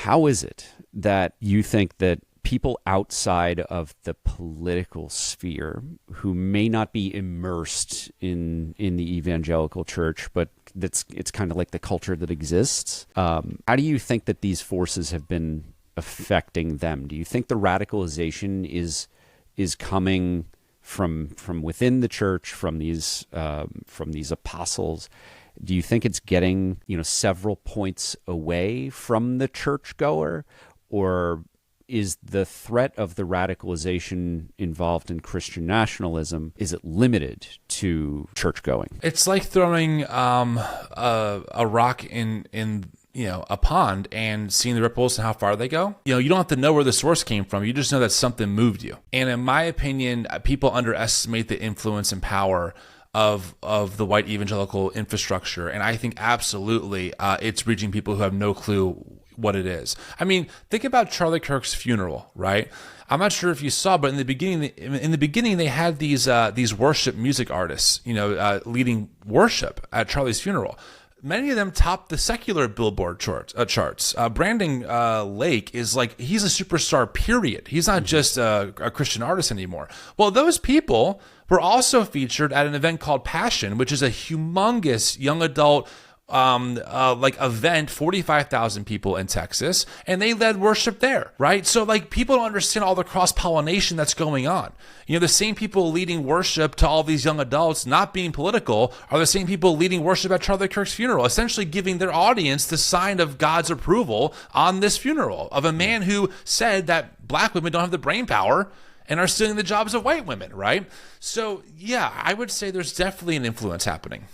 how is it that you think that people outside of the political sphere who may not be immersed in the evangelical church, but it's kind of like the culture that exists, how do you think that these forces have been affecting them? Do you think the radicalization is coming from within the church, from these apostles? Do you think it's getting, several points away from the churchgoer, or is the threat of the radicalization involved in Christian nationalism, is it limited to church going? It's like throwing a rock in a pond and seeing the ripples and how far they go. You don't have to know where the source came from. You just know that something moved you. And in my opinion, people underestimate the influence and power of the white evangelical infrastructure. And I think absolutely it's reaching people who have no clue what it is. I mean, think about Charlie Kirk's funeral, right? I'm not sure if you saw, but in the beginning they had these worship music artists, leading worship at Charlie's funeral. Many of them topped the secular Billboard charts. Brandon Lake is he's a superstar, period. He's not just a Christian artist anymore. Well, those people were also featured at an event called Passion, which is a humongous young adult event, 45,000 people in Texas, and they led worship there, right? So people don't understand all the cross-pollination that's going on. The same people leading worship to all these young adults, not being political, are the same people leading worship at Charlie Kirk's funeral, essentially giving their audience the sign of God's approval on this funeral of a man who said that black women don't have the brain power and are stealing the jobs of white women, right? So yeah, I would say there's definitely an influence happening.